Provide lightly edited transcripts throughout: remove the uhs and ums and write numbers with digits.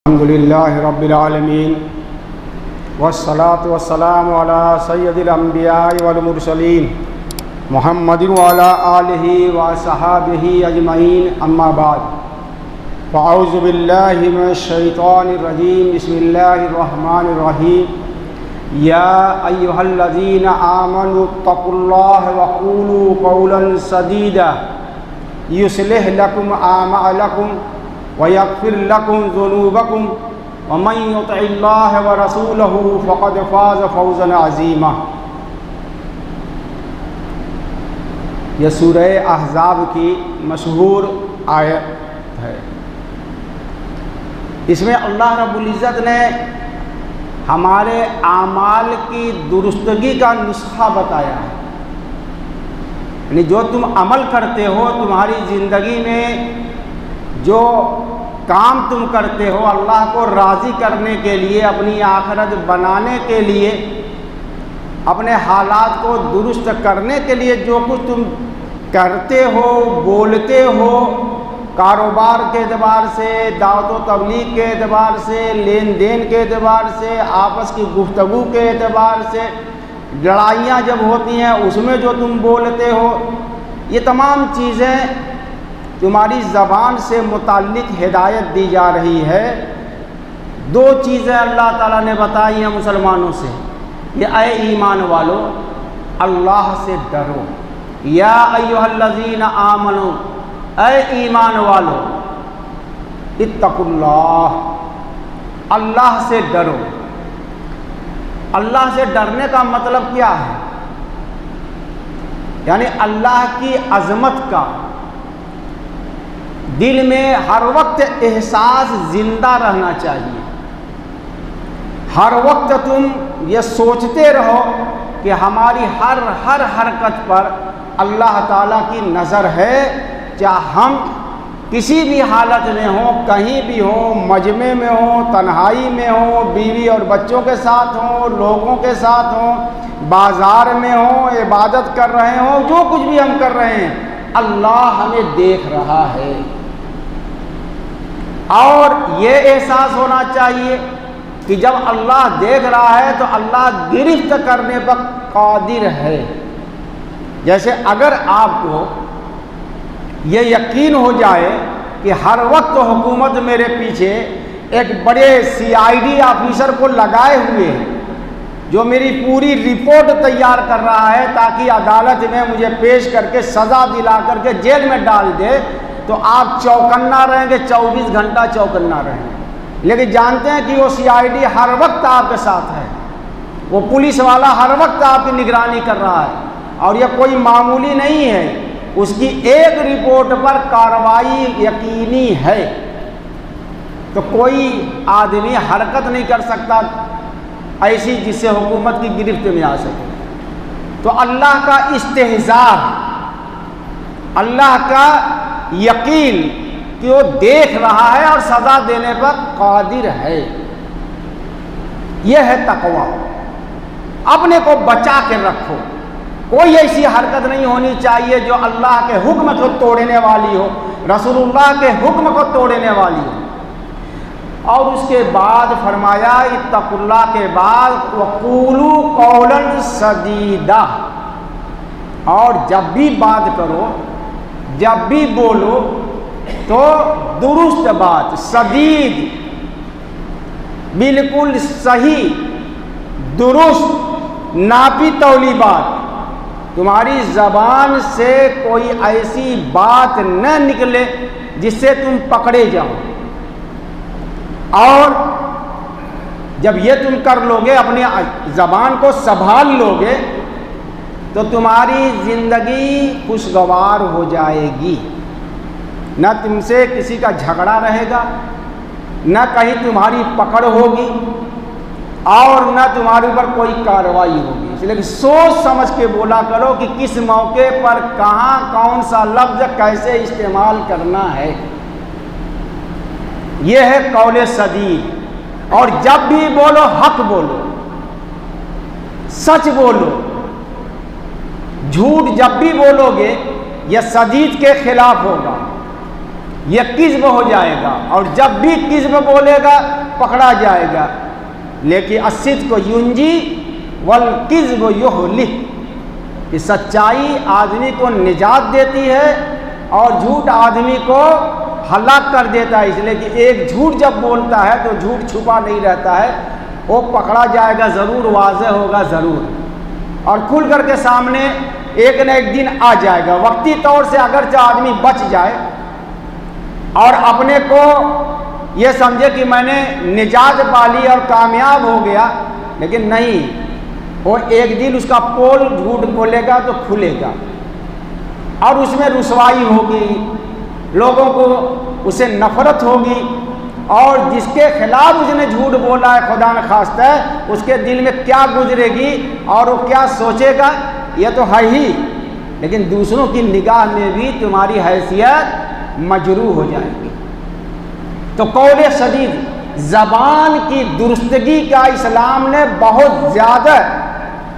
अल्हम्दुलिल्लाहि रब्बिल आलमीन वस्सलातु वस्सलामु अला सय्यदिल अंबियाइ वल मुरसलीन मुहम्मदिन व अला आलिहि व सहाबिहि अजमईन अम्मा बाद फ़अऊज़ु बिल्लाहि मिनश शैतानिर रजीम बिस्मिल्लाहिर रहमानिर रहीम या अय्युहल्लज़ीना आमनु तक़ुल्लाह व क़ूलू क़ौलन सदीदा युस्लिह लकुम आमालकुम व यग़फ़िर लकुम ज़ुनूबकुम व मन युतिइल्लाह व रसूलहु फ़क़द फ़ाज़ फ़ौज़न अज़ीमा। यह सूरह अहज़ाब की मशहूर आयत है। इसमें अल्लाह रब्बुल इज़्ज़त ने हमारे आमाल की दुरुस्तगी का नुस्खा बताया है। यानी जो तुम अमल करते हो, तुम्हारी ज़िंदगी में जो काम तुम करते हो अल्लाह को राज़ी करने के लिए, अपनी आखिरत बनाने के लिए, अपने हालात को दुरुस्त करने के लिए जो कुछ तुम करते हो, बोलते हो, कारोबार के एतबार से, दावत व तबलीग के एतबार से, लेन देन के एतबार से, आपस की गुफ्तगू के एतबार से, लड़ाइयाँ जब होती हैं उसमें जो तुम बोलते हो, ये तमाम चीज़ें तुम्हारी ज़बान से मुताल्लिक़ हिदायत दी जा रही है। दो चीज़ें अल्लाह ताला ने बताई हैं मुसलमानों से, ये ऐ ईमान वालो अल्लाह से डरो। या अय्युहल्लज़ीना आमनु, ऐ ईमान वालो इत्तक़ुल्लाह, अल्लाह से डरो। अल्लाह से डरने का मतलब क्या है? यानी अल्लाह की अज़मत का दिल में हर वक्त एहसास ज़िंदा रहना चाहिए। हर वक्त तुम ये सोचते रहो कि हमारी हर हरकत पर अल्लाह ताला की नज़र है। चाहे हम किसी भी हालत में हो, कहीं भी हो, मजमे में हो, तन्हाई में हो, बीवी और बच्चों के साथ हो, लोगों के साथ हो, बाज़ार में हो, इबादत कर रहे हो, जो कुछ भी हम कर रहे हैं अल्लाह हमें देख रहा है। और ये एहसास होना चाहिए कि जब अल्लाह देख रहा है तो अल्लाह गिरफ्त करने पर कादिर है। जैसे अगर आपको ये यकीन हो जाए कि हर वक्त हुकूमत मेरे पीछे एक बड़े CID ऑफिसर को लगाए हुए है जो मेरी पूरी रिपोर्ट तैयार कर रहा है ताकि अदालत में मुझे पेश करके सज़ा दिला करके जेल में डाल दे, तो आप चौकन्ना रहेंगे, 24 घंटा चौकन्ना रहेंगे। लेकिन जानते हैं कि वो CID हर वक्त आपके साथ है, वो पुलिस वाला हर वक्त आपकी निगरानी कर रहा है और यह कोई मामूली नहीं है। उसकी एक रिपोर्ट पर कार्रवाई यकीनी है, तो कोई आदमी हरकत नहीं कर सकता ऐसी जिससे हुकूमत की गिरफ्त में आ सके। तो अल्लाह का इस्तेहज़ार, अल्लाह का यकीन कि वो देख रहा है और सज़ा देने पर कादिर है, यह है तक़वा। अपने को बचा के रखो। कोई ऐसी हरकत नहीं होनी चाहिए जो अल्लाह के हुक्म को तोड़ने वाली हो, रसूलुल्लाह के हुक्म को तोड़ने वाली हो। और उसके बाद फरमाया इत्तक़ुल्लाह के बाद वक़ूलू क़ौलन सदीदा, और जब भी बात करो, जब भी बोलो तो दुरुस्त बात, सदीद, बिल्कुल सही, दुरुस्त, नापी तौली बात। तुम्हारी ज़बान से कोई ऐसी बात न निकले जिससे तुम पकड़े जाओ। और जब ये तुम कर लोगे, अपनी ज़बान को संभाल लोगे, तो तुम्हारी ज़िंदगी खुशगवार हो जाएगी। न तुमसे किसी का झगड़ा रहेगा, न कहीं तुम्हारी पकड़ होगी और न तुम्हारे ऊपर कोई कार्रवाई होगी। इसलिए सोच समझ के बोला करो कि किस मौके पर कहाँ कौन सा लफ्ज़ कैसे इस्तेमाल करना है। यह है कौले सदीद। और जब भी बोलो हक बोलो, सच बोलो। झूठ जब भी बोलोगे यह सदीद के खिलाफ होगा। ये किज़्ब हो जाएगा, और जब भी किज़्ब बोलेगा पकड़ा जाएगा। लेकिन अस्सिद्क़ युंजी वल किज़्ब युहलिक, कि सच्चाई आदमी को निजात देती है और झूठ आदमी को हलाक कर देता है। इसलिए कि एक झूठ जब बोलता है तो झूठ छुपा नहीं रहता है, वो पकड़ा जाएगा ज़रूर, वाज़ेह होगा ज़रूर, और खुल करके सामने एक न एक दिन आ जाएगा। वक्ती तौर से अगरचे आदमी बच जाए और अपने को ये समझे कि मैंने निजात पा ली और कामयाब हो गया, लेकिन नहीं, वो एक दिन उसका पोल झूठ बोलेगा तो खुलेगा और उसमें रुसवाई होगी, लोगों को उससे नफरत होगी, और जिसके खिलाफ उसने झूठ बोला है खुदा न खास्ता है, उसके दिल में क्या गुजरेगी और वो क्या सोचेगा ये तो है ही, लेकिन दूसरों की निगाह में भी तुम्हारी हैसियत मजरूह हो जाएगी। तो कौले सदीद, ज़बान की दुरुस्तगी का इस्लाम ने बहुत ज़्यादा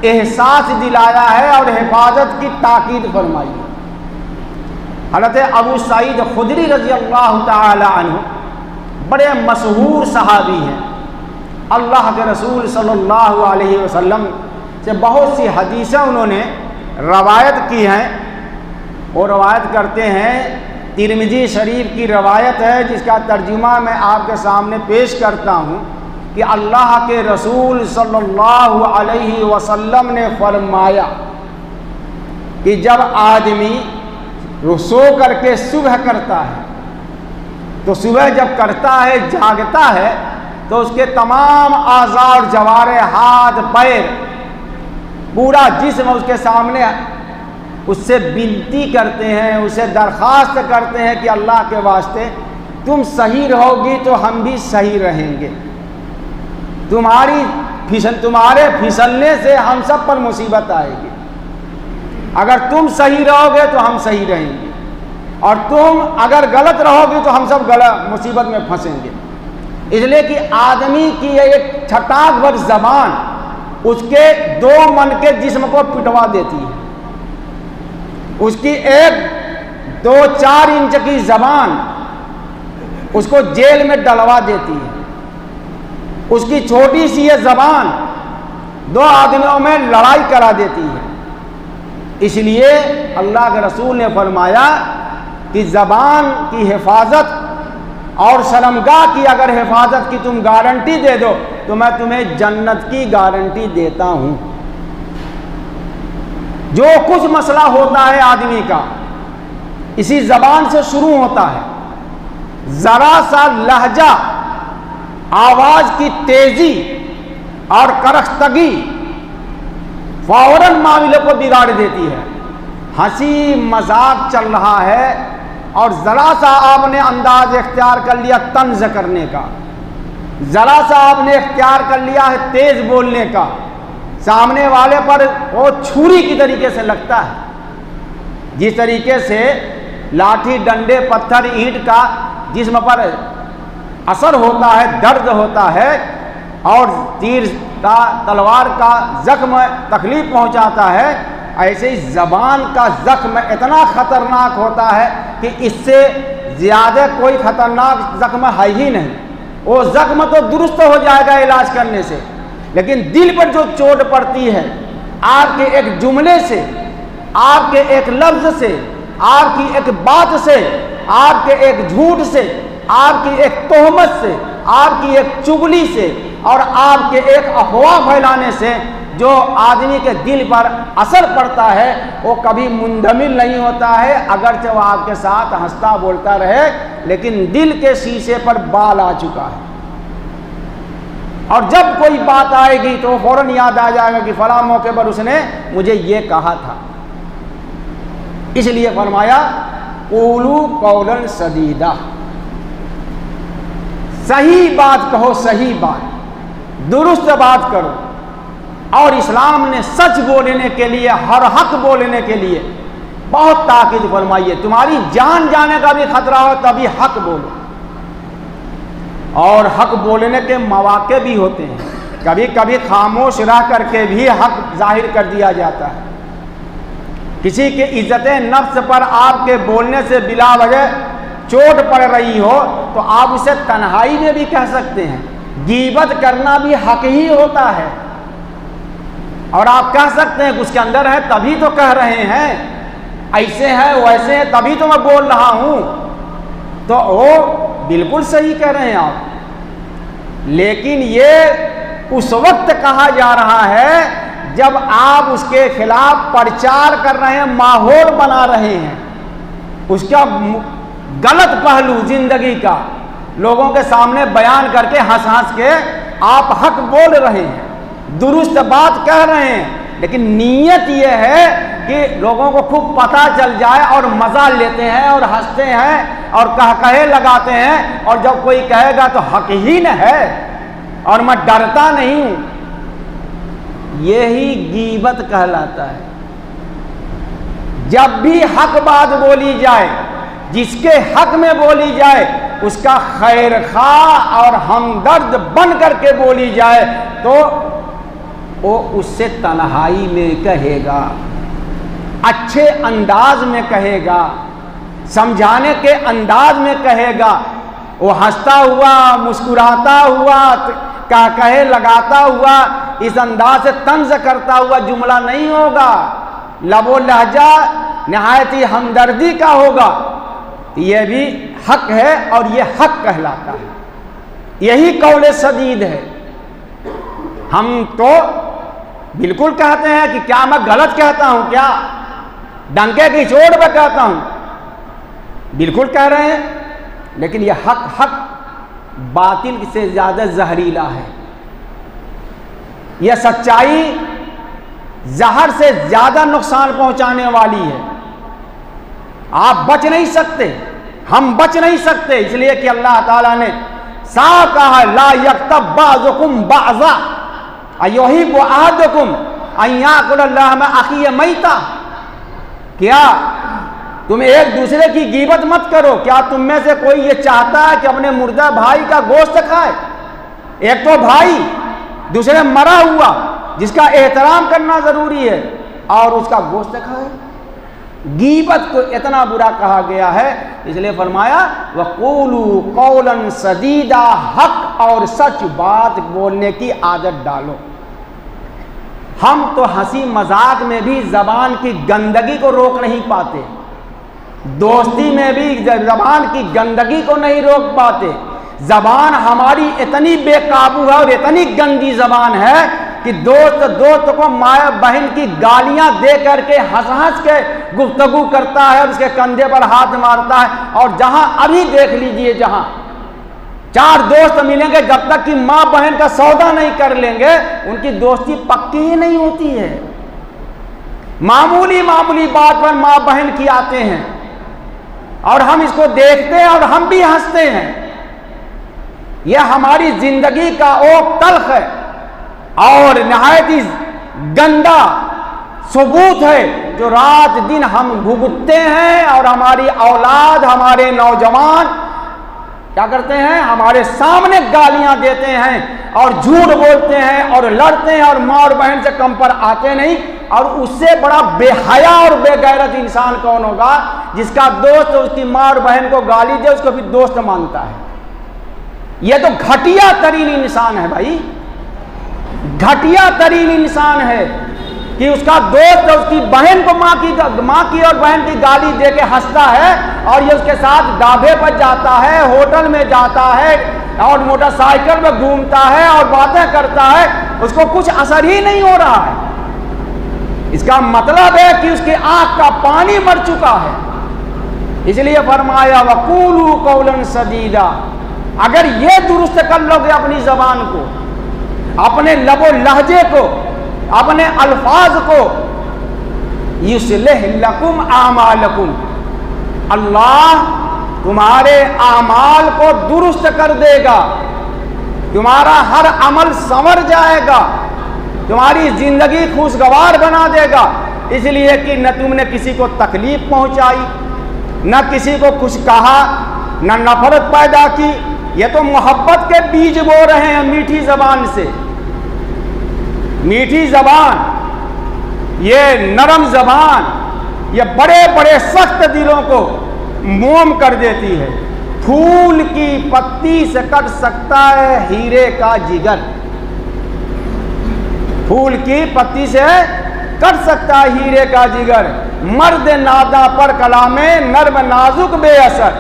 एहसास दिलाया है और हिफाजत की ताकीद फरमाई है। हज़रत अबू सईद खुदरी रज़ी अल्लाह ताला अन्हु बड़े मशहूर सहाबी हैं। अल्लाह के रसूल सल्लल्लाहु अलैहि वसल्लम से बहुत सी हदीसें उन्होंने रवायत की हैं। वो रवायत करते हैं, तिरमिज़ी शरीफ की रवायत है जिसका तर्जुमा मैं आपके सामने पेश करता हूँ कि अल्लाह के रसूल सल्लल्लाहु अलैहि वसल्लम ने फरमाया कि जब आदमी सो करके सुबह करता है, तो सुबह जब करता है, जागता है, तो उसके तमाम आज़ा और जवारे, हाथ पैर, पूरा जिस्म उसके सामने उससे विनती करते हैं, उसे दरख्वास्त करते हैं कि अल्लाह के वास्ते तुम सही रहोगी तो हम भी सही रहेंगे, तुम्हारे फिसलने से हम सब पर मुसीबत आएगी, अगर तुम सही रहोगे तो हम सही रहेंगे, और तुम अगर गलत रहोगे तो हम सब गलत मुसीबत में फंसेंगे। इसलिए कि आदमी की एक छटाक भर ज़बान उसके दो मन के जिस्म को पिटवा देती है। उसकी 1-2-4 इंच की ज़बान उसको जेल में डलवा देती है। उसकी छोटी सी ये ज़बान 2 आदमियों में लड़ाई करा देती है। इसलिए अल्लाह के रसूल ने फरमाया कि ज़बान की हिफाजत और शर्मगाह की अगर हिफाजत की तुम गारंटी दे दो तो मैं तुम्हें जन्नत की गारंटी देता हूँ। जो कुछ मसला होता है आदमी का इसी ज़बान से शुरू होता है। ज़रा सा लहजा, आवाज़ की तेज़ी और करख्तगी फौरन मामले को बिगाड़ देती है। हंसी मजाक चल रहा है और ज़रा सा आपने अंदाज इख्तियार कर लिया तंज करने का, ज़रा सा आपने इख्तियार कर लिया है तेज़ बोलने का, सामने वाले पर वो छुरी की तरीके से लगता है। जिस तरीके से लाठी, डंडे, पत्थर, ईंट का जिस्म पर असर होता है, दर्द होता है, और तीर का, तलवार का जख्म तकलीफ पहुंचाता है, ऐसे ही ज़बान का जख्म इतना ख़तरनाक होता है कि इससे ज़्यादा कोई ख़तरनाक जख्म है ही नहीं। वो जख्म तो दुरुस्त हो जाएगा इलाज करने से, लेकिन दिल पर जो चोट पड़ती है आपके एक जुमले से, आपके एक लफ्ज़ से, आपकी एक बात से, आपके एक झूठ से, आपकी एक तोहमत से, आपकी एक चुगली से और आपके एक अफवाह फैलाने से जो आदमी के दिल पर असर पड़ता है वो कभी मुंदमिल नहीं होता है, अगरचे वो आपके साथ हंसता बोलता रहे, लेकिन दिल के शीशे पर बाल आ चुका है। और जब कोई बात आएगी तो फौरन याद आ जाएगा कि फला मौके पर उसने मुझे ये कहा था। इसलिए फरमाया क़ूलू क़ौलन सदीदा, सही बात कहो, सही बात, दुरुस्त बात करो। और इस्लाम ने सच बोलने के लिए, हर हक बोलने के लिए बहुत ताकीद फरमाई है। तुम्हारी जान जाने का भी खतरा हो तभी हक बोलो। और हक बोलने के मौके भी होते हैं, कभी कभी खामोश रह करके भी हक जाहिर कर दिया जाता है। किसी की इज्जत नफ्स पर आपके बोलने से बिला वजह चोट पड़ रही हो तो आप उसे तन्हाई में भी कह सकते हैं। गीबत करना भी हक ही होता है, और आप कह सकते हैं उसके अंदर है तभी तो कह रहे हैं, ऐसे है वैसे है तभी तो मैं बोल रहा हूं, तो वो बिल्कुल सही कह रहे हैं आप। लेकिन ये उस वक्त कहा जा रहा है जब आप उसके खिलाफ प्रचार कर रहे हैं, माहौल बना रहे हैं, उसका गलत पहलू जिंदगी का लोगों के सामने बयान करके हंस हंस के आप हक बोल रहे हैं, दुरुस्त बात कह रहे हैं, लेकिन नीयत यह है कि लोगों को खूब पता चल जाए और मजा लेते हैं और हंसते हैं और कहे लगाते हैं, और जब कोई कहेगा तो हक ही न है और मैं डरता नहीं हूं। यही गीबत कहलाता है। जब भी हक बात बोली जाए, जिसके हक में बोली जाए, उसका खैर खा और हमदर्द बन करके बोली जाए तो वो उससे तन्हाई में कहेगा, अच्छे अंदाज में कहेगा, समझाने के अंदाज में कहेगा। वो हंसता हुआ, मुस्कुराता हुआ, कहे लगाता हुआ, इस अंदाज से तंज करता हुआ जुमला नहीं होगा, लबो लहजा निहायत ही हमदर्दी का होगा। यह भी हक है और यह हक कहलाता है। यही कौले सदीद है। हम तो बिल्कुल कहते हैं कि क्या मैं गलत कहता हूं, क्या डंके की चोट पे कहता हूं, बिल्कुल कह रहे हैं, लेकिन यह हक हक बातिल से ज्यादा जहरीला है। यह सच्चाई जहर से ज्यादा नुकसान पहुंचाने वाली है। आप बच नहीं सकते, हम बच नहीं सकते, इसलिए कि अल्लाह ताला ने साफ कहा, ला यक्तब बाज़ुकुम बाज़ा अयुहिब्बु अहदुकुम अन याकुल लहमा अखीहि मैता। क्या तुम एक दूसरे की गीबत मत करो। क्या तुम में से कोई ये चाहता है कि अपने मुर्दा भाई का गोश्त खाए? एक तो भाई, दूसरे मरा हुआ जिसका एहतराम करना जरूरी है, और उसका गोश्त खाए। गीबत को इतना बुरा कहा गया है, इसलिए फरमाया वक़ूलू कौलन सदीदा, हक और सच बात बोलने की आदत डालो। हम तो हंसी मजाक में भी जबान की गंदगी को रोक नहीं पाते, दोस्ती में भी जबान की गंदगी को नहीं रोक पाते। जबान हमारी इतनी बेकाबू है और इतनी गंदी जबान है कि दोस्त को माया बहन की गालियां दे करके हंस हंस के गुफ्तगू करता है, उसके कंधे पर हाथ मारता है। और जहां अभी देख लीजिए, जहां चार दोस्त मिलेंगे, जब तक कि मां बहन का सौदा नहीं कर लेंगे उनकी दोस्ती पक्की ही नहीं होती है। मामूली मामूली बात पर मां बहन की आते हैं और हम इसको देखते हैं और हम भी हंसते हैं। यह हमारी जिंदगी का ओक तल्ख है और नहायत ही गंदा सबूत है जो रात दिन हम भुगतते हैं। और हमारी औलाद, हमारे नौजवान क्या करते हैं, हमारे सामने गालियां देते हैं और झूठ बोलते हैं और लड़ते हैं, और माँ और बहन से कम पर आते नहीं। और उससे बड़ा बेहया और बेगैरत इंसान कौन होगा जिसका दोस्त उसकी माँ और बहन को गाली दे, उसको भी दोस्त मानता है। यह तो घटिया तरीन इंसान है भाई, घटिया तरीन इंसान है कि उसका दोस्त उसकी बहन को माँ की और बहन की गाली दे के हंसता है, और ये उसके साथ ढाबे पर जाता है, होटल में जाता है और मोटरसाइकिल में घूमता है और बातें करता है, उसको कुछ असर ही नहीं हो रहा है। इसका मतलब है कि उसकी आंख का पानी मर चुका है। इसलिए फरमाया वक़ूलू कौलन सदीदा। अगर ये दुरुस्त कर लोगे अपनी जबान को, अपने लबो लहजे को, अपने अल्फाज को, युस्लिह लकुम आमालकुम, अल्लाह तुम्हारे आमाल को दुरुस्त कर देगा, तुम्हारा हर अमल संवर जाएगा, तुम्हारी जिंदगी खुशगवार बना देगा। इसलिए कि न तुमने किसी को तकलीफ पहुंचाई, न किसी को कुछ कहा, न नफरत पैदा की। ये तो मोहब्बत के बीज बो रहे हैं मीठी जबान से। मीठी जबान, ये नरम जबान, ये बड़े बड़े सख्त दिलों को मोम कर देती है। फूल की पत्ती से कट सकता है हीरे का जिगर, फूल की पत्ती से कट सकता है हीरे का जिगर। मर्द नादा पर कलामे नर्म नाजुक बेअसर।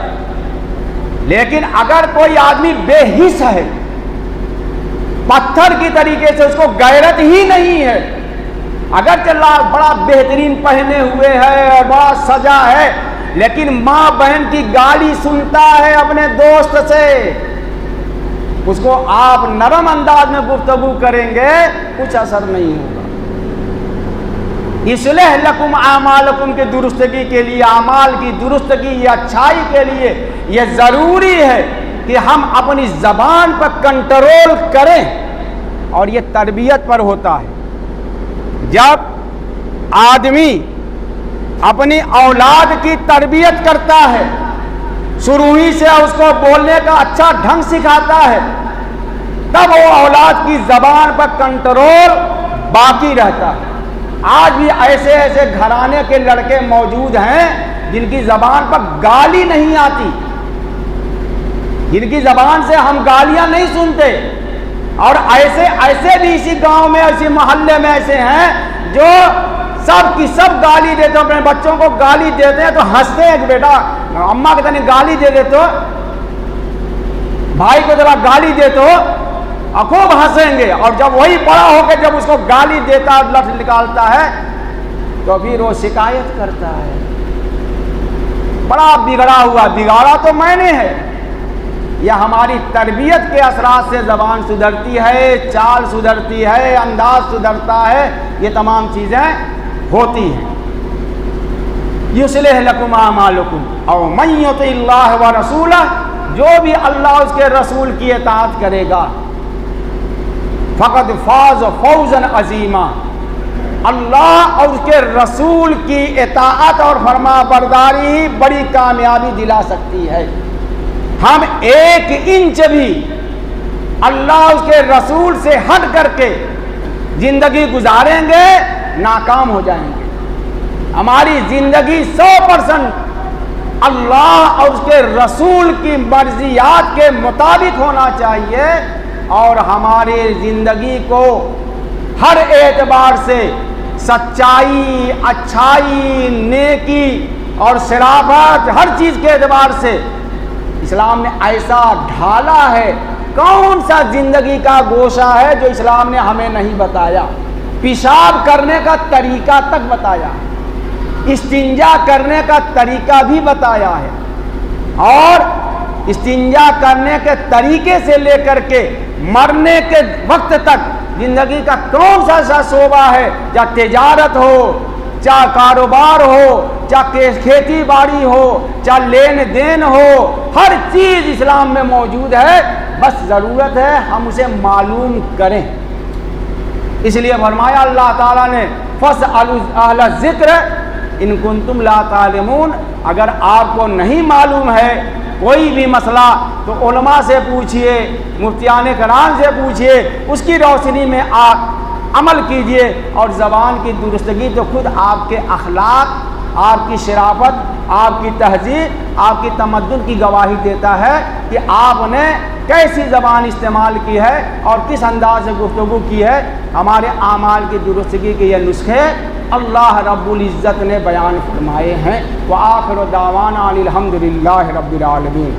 लेकिन अगर कोई आदमी बेहिस है, पत्थर की तरीके से, उसको गैरत ही नहीं है, अगर चला बड़ा बेहतरीन पहने हुए है और बड़ा सजा है, लेकिन माँ बहन की गाली सुनता है अपने दोस्त से, उसको आप नरम अंदाज में गुफ्तगू करेंगे, कुछ असर नहीं होगा। इसलिए लकुम आमालकुम की दुरुस्तगी के लिए, आमाल की दुरुस्तगी या अच्छाई के लिए यह जरूरी है कि हम अपनी जबान पर कंट्रोल करें, और यह तरबियत पर होता है। जब आदमी अपनी औलाद की तरबियत करता है, शुरू ही से उसको बोलने का अच्छा ढंग सिखाता है, तब वो औलाद की जबान पर कंट्रोल बाकी रहता है। आज भी ऐसे ऐसे घराने के लड़के मौजूद हैं जिनकी जबान पर गाली नहीं आती, जिनकी जबान से हम गालियां नहीं सुनते, और ऐसे ऐसे भी इसी गांव में, इसी मोहल्ले में ऐसे हैं जो सब की सब गाली देते, अपने बच्चों को गाली देते हैं तो हंसते हैं कि बेटा अम्मा के तनी गाली दे देते हो, भाई को जरा गाली देते हो, खूब हंसेंगे। और जब वही बड़ा होकर जब उसको गाली देता और लठ निकालता है तो फिर वो शिकायत करता है, बड़ा बिगड़ा हुआ, बिगाड़ा तो मैंने है। यह हमारी तरबियत के असरात से ज़बान सुधरती है, चाल सुधरती है, अंदाज सुधरता है, ये तमाम चीज़ें होती हैं। युस्लिह लकुम आमालकुम औ मन युतिल्लाह व रसूलह, जो भी अल्लाह उसके रसूल की इताअत करेगा, फ़क़द फ़ाज़ फ़ौज़न अज़ीमा, अल्लाह और उसके रसूल की इताअत और फरमाबरदारी ही बड़ी कामयाबी दिला सकती है। हम एक इंच भी अल्लाह उसके रसूल से हट करके जिंदगी गुजारेंगे, नाकाम हो जाएंगे। हमारी जिंदगी 100% अल्लाह और उसके रसूल की मर्जियात के मुताबिक होना चाहिए, और हमारे जिंदगी को हर एतबार से सच्चाई, अच्छाई, नेकी और शराफत, हर चीज के एतबार से इस्लाम ने ऐसा ढाला है। कौन सा जिंदगी का गोशा है जो इस्लाम ने हमें नहीं बताया? पेशाब करने का तरीका तक बताया, इस्तिंजा करने का तरीका भी बताया है, और इस्तिंजा करने के तरीके से लेकर के मरने के वक्त तक जिंदगी का कौन सा ऐसा शोबा है, चाहे तिजारत हो, चाहे कारोबार हो, चाहे खेती बाड़ी हो, चाहे लेन देन हो, हर चीज इस्लाम में मौजूद है। बस जरूरत है हम उसे मालूम करें। इसलिए फरमाया अल्लाह ताला ने, फस्अलू अहल ज़िक्र इन कुंतुम ला तालिमून, अगर आपको नहीं मालूम है कोई भी मसला तो उलमा से पूछिए, मुफ्तियान कराम से पूछिए, उसकी रोशनी में आप अमल कीजिए। और ज़बान की दुरुस्तगी तो खुद आपके अखलाक, आपकी शराफत, आपकी तहजीब, आपकी तमद्दुन की गवाही देता है कि आपने कैसी ज़बान इस्तेमाल की है और किस अंदाज से गुफ्तगू की है। हमारे आमाल की दुरुस्तगी के ये नुस्खे अल्लाह रब्बुल इज़्ज़त ने बयान फरमाए हैं। व आखिर दावाना अनिल हम्दुलिल्लाहि रब्बिल आलमीन।